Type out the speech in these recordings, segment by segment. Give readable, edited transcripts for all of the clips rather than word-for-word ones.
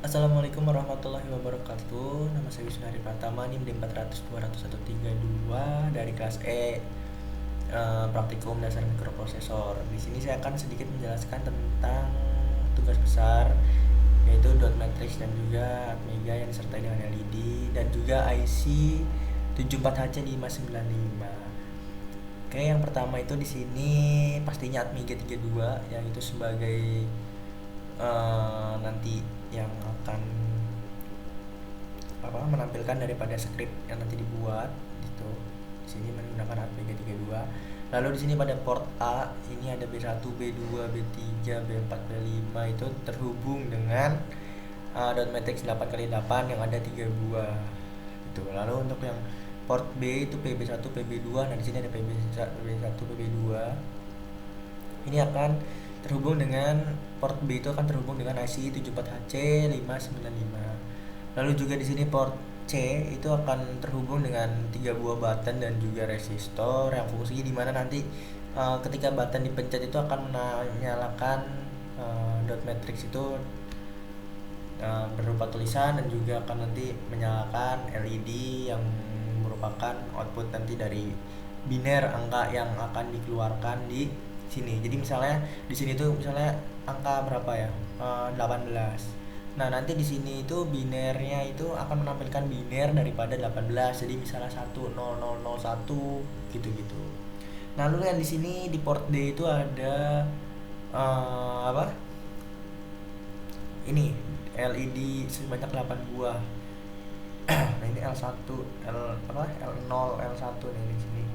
Assalamualaikum warahmatullahi wabarakatuh. Nama saya Wisnu Hari Pratama, NIM D400-20132 dari kelas E, praktikum dasar mikroprosesor. Di sini saya akan sedikit menjelaskan tentang tugas besar, yaitu dot matrix dan juga Atmega yang disertai dengan LED dan juga IC 74HC595. Oke, yang pertama itu di sini pastinya Atmega 32 yang itu sebagai nanti yang akan menampilkan daripada skrip yang nanti dibuat gitu. Di sini menggunakan ATmega 32. Lalu di sini pada port A ini ada B1, B2, B3, B4, B5 itu terhubung dengan dot matrix 8x8 yang ada 3 buah gitu. Lalu untuk yang port B itu PB1, PB2. Nah, di sini ada PB1, PB2. Ini akan terhubung dengan port B itu akan terhubung dengan IC 74HC595. Lalu juga di sini port C itu akan terhubung dengan 3 buah button dan juga resistor yang fungsinya di mana nanti ketika button dipencet itu akan menyalakan dot matrix itu berupa tulisan dan juga akan nanti menyalakan LED yang merupakan output nanti dari biner angka yang akan dikeluarkan di sini. Jadi misalnya di sini tuh misalnya angka berapa ya? 18. Nah, nanti di sini itu binernya itu akan menampilkan biner daripada 18. Jadi misalnya 10001 gitu-gitu. Nah, lalu yang di sini di port D itu ada apa? Ini LED sebanyak 8 buah. Nah, ini L1, L0, L1 nih di sini.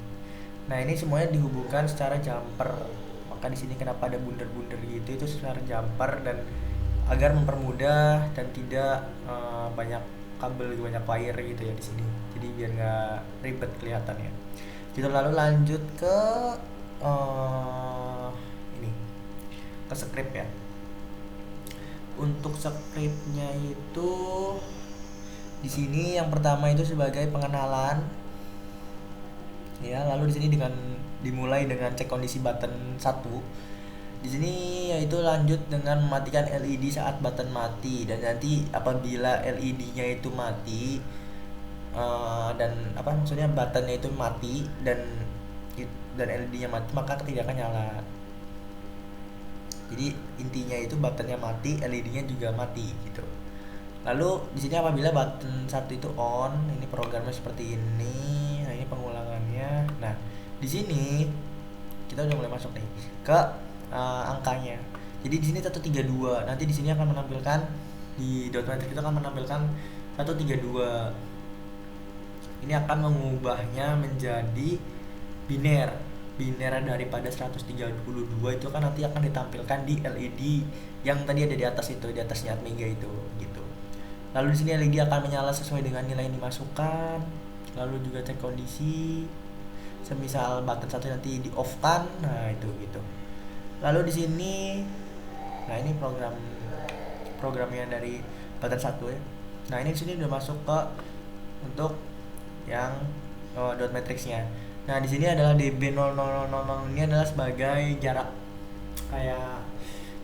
Nah, ini semuanya dihubungkan secara jumper. Maka di sini kenapa ada bunder-bunder gitu itu secara jumper dan agar mempermudah dan tidak banyak kabel, banyak wire gitu ya di sini. Jadi biar nggak ribet kelihatannya. Kita lalu lanjut ke ini ke script ya. Untuk scriptnya itu di sini yang pertama itu sebagai pengenalan ya, lalu di sini dimulai dengan cek kondisi button 1. Di sini yaitu lanjut dengan mematikan LED saat button mati, dan nanti apabila LED-nya itu mati dan maksudnya buttonnya itu mati dan LED-nya mati, maka tidak akan nyala. Jadi intinya itu buttonnya mati, LED-nya juga mati gitu. Lalu di sini apabila button 1 itu on, ini programnya seperti ini. Nah, ini pengulangannya. Nah, di sini kita udah mulai masuk nih ke angkanya. Jadi di sini 132. Nanti di sini akan menampilkan di dot matrix itu akan menampilkan 132. Ini akan mengubahnya menjadi biner. Biner daripada 132 itu kan nanti akan ditampilkan di LED yang tadi ada di atas itu, di atasnya Atmega itu gitu. Lalu di sini LED akan menyala sesuai dengan nilai yang dimasukkan. Lalu juga cek kondisi. Semisal button 1 nanti di off kan, nah itu gitu. Lalu di sini, nah ini programnya dari button 1 ya. Nah, ini di sini udah masuk ke untuk yang dot matrixnya. Nah, di sini adalah DB0000, ini adalah sebagai jarak kayak,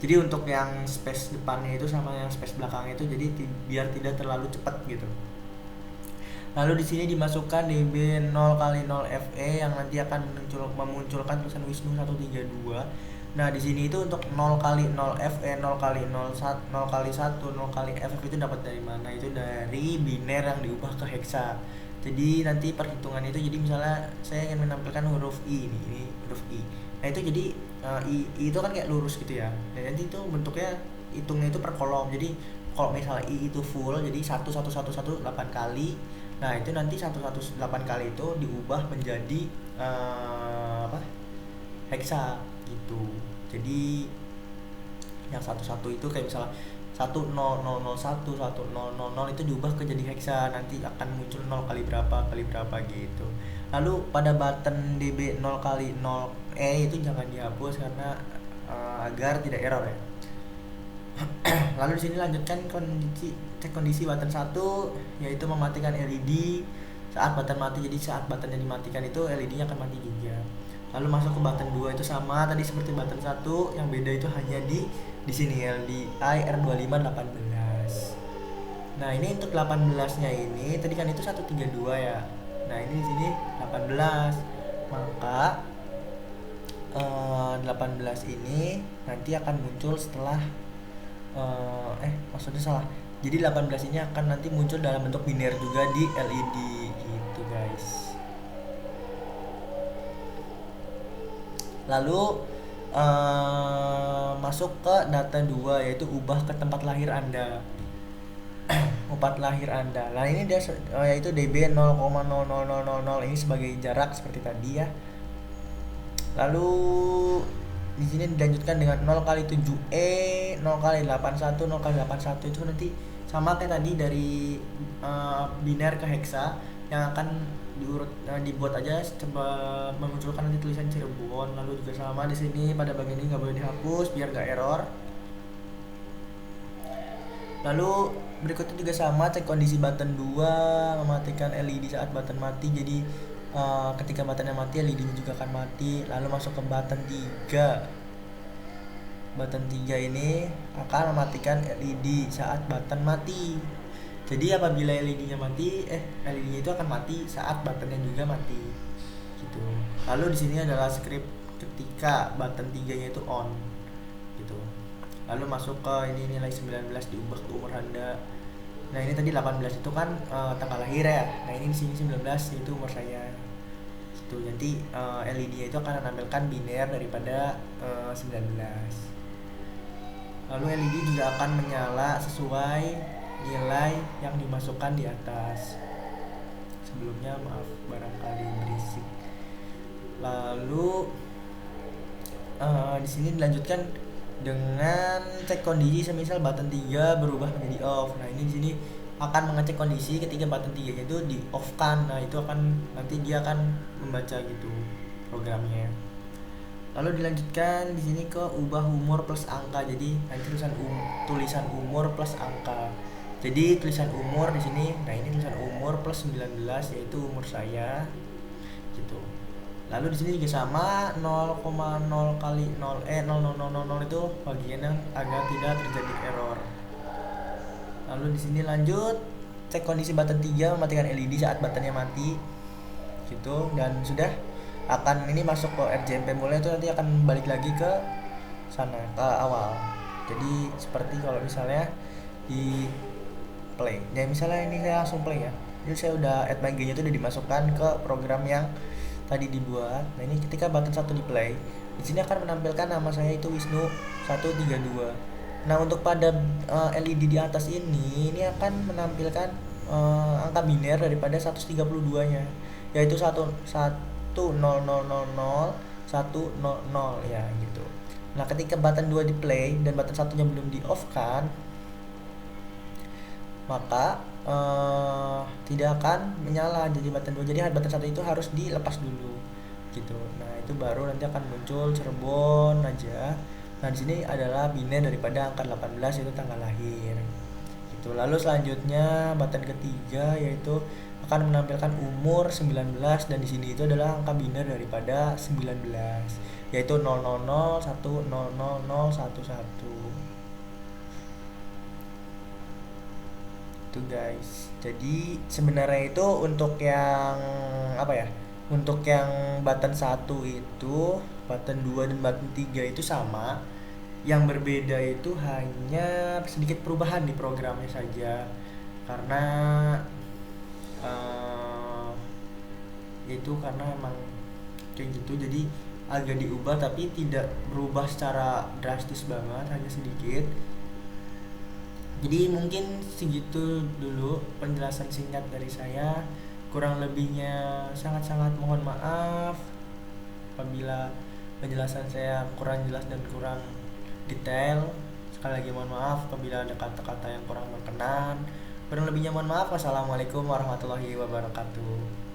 jadi untuk yang space depannya itu sama yang space belakangnya itu jadi biar tidak terlalu cepat gitu. Lalu di sini dimasukkan DB0x0FE yang nanti akan memunculkan tulisan Wisnu 132. Nah, di sini itu untuk 0x0FE, 0x0, 0x1, 0x FF itu dapat dari mana? Itu dari biner yang diubah ke hexa. Jadi nanti perhitungan itu, jadi misalnya saya ingin menampilkan huruf I ini huruf I. Nah, itu jadi I itu kan kayak lurus gitu ya. Dan nanti itu bentuknya hitungnya itu per kolom. Jadi kalau misalnya I itu full jadi 1111 8 kali. Nah, itu nanti 118 kali itu diubah menjadi hexa gitu. Jadi yang 11 itu kayak misalnya 10001 1000 itu diubah ke jadi hexa, nanti akan muncul 0 kali berapa gitu. Lalu pada button DB 0x0E itu jangan dihapus karena agar tidak error ya. Lalu di sini lanjutkan cek kondisi button 1, yaitu mematikan LED saat button mati. Jadi saat buttonnya dimatikan itu LED-nya akan mati juga. Lalu masuk ke button 2 itu sama tadi seperti button 1, yang beda itu hanya di sini LDI R2518. Nah, ini untuk 18-nya ini tadi kan itu 132 ya. Nah, ini di sini 18. Maka 18 ini nanti akan muncul setelah maksudnya salah. Jadi 18 ini akan nanti muncul dalam bentuk biner juga di LED gitu, guys. Lalu masuk ke data 2 yaitu ubah ke tempat lahir Anda. Tempat lahir Anda. Nah, ini dia yaitu DB 0,00000 ini sebagai jarak seperti tadi ya. Lalu di sini dilanjutkan dengan 0 kali 7E, 0 kali 81, 0 kali 81 itu nanti sama kayak tadi dari biner ke heksa yang akan dibuat aja coba memunculkan nanti tulisan Cirebon. Lalu juga sama di sini pada bagian ini nggak boleh dihapus biar nggak error. Lalu berikutnya juga sama, cek kondisi button 2, mematikan LED saat button mati. Jadi ketika buttonnya mati LED-nya juga akan mati. Lalu masuk ke button 3. Button 3 ini akan mematikan LED saat button mati. Jadi apabila LED-nya mati, LED-nya itu akan mati saat buttonnya juga mati. Gitu. Lalu di sini adalah script ketika button 3-nya itu on. Gitu. Lalu masuk ke ini nilai 19 diubah ke umur Anda. Nah, ini tadi 18 itu kan tanggal lahir ya. Nah, ini di sini 19 itu umur saya. Gitu. Nanti LED-nya itu akan menampilkan biner daripada 19. Lalu LED juga akan menyala sesuai nilai yang dimasukkan di atas. Sebelumnya maaf barangkali berisik. Lalu di sini dilanjutkan dengan cek kondisi semisal button 3 berubah menjadi off. Nah, ini di sini akan mengecek kondisi ketika button 3-nya itu di off kan. Nah, itu akan nanti dia akan membaca gitu programnya. Lalu dilanjutkan di sini ke ubah umur plus angka. Jadi nanti tulisan umur plus angka. Jadi tulisan umur di sini, nah ini tulisan umur plus 19 yaitu umur saya. Gitu. Lalu di sini juga sama 0,0 kali 0 0,0000 itu bagian yang agar tidak terjadi error. Lalu di sini lanjut cek kondisi button 3 mematikan LED saat buttonnya mati. Gitu, dan sudah akan ini masuk ke RJMP mulai itu nanti akan balik lagi ke sana ke awal. Jadi seperti kalau misalnya di play. Ya misalnya ini saya langsung play ya. Jadi saya udah add my nya itu udah dimasukkan ke program yang tadi dibuat. Nah, ini ketika button 1 di play, di sini akan menampilkan nama saya itu Wisnu 132. Nah, untuk pada LED di atas ini akan menampilkan angka biner daripada 132-nya, yaitu 100001000 ya gitu. Nah, ketika button 2 di play dan button 1-nya belum di off kan, maka tidak akan menyala jadi button 2. Jadi button 1 itu harus dilepas dulu gitu. Nah, itu baru nanti akan muncul Cirebon aja. Nah, di sini adalah biner daripada angka 18 yaitu tanggal lahir. Gitu. Lalu selanjutnya button ketiga yaitu akan menampilkan umur 19 dan di sini itu adalah angka biner daripada 19 yaitu 000100011. Itu guys. Jadi sebenarnya itu untuk yang apa ya? Untuk yang button 1 itu, button 2 dan button 3 itu sama. Yang berbeda itu hanya sedikit perubahan di programnya saja. Karena itu karena emang kayak gitu, jadi agak diubah tapi tidak berubah secara drastis banget, hanya sedikit. Jadi mungkin segitu dulu penjelasan singkat dari saya. Kurang lebihnya sangat-sangat mohon maaf apabila penjelasan saya kurang jelas dan kurang detail. Sekali lagi mohon maaf apabila ada kata-kata yang kurang berkenan. Kurang lebihnya mohon maaf. Wassalamualaikum warahmatullahi wabarakatuh.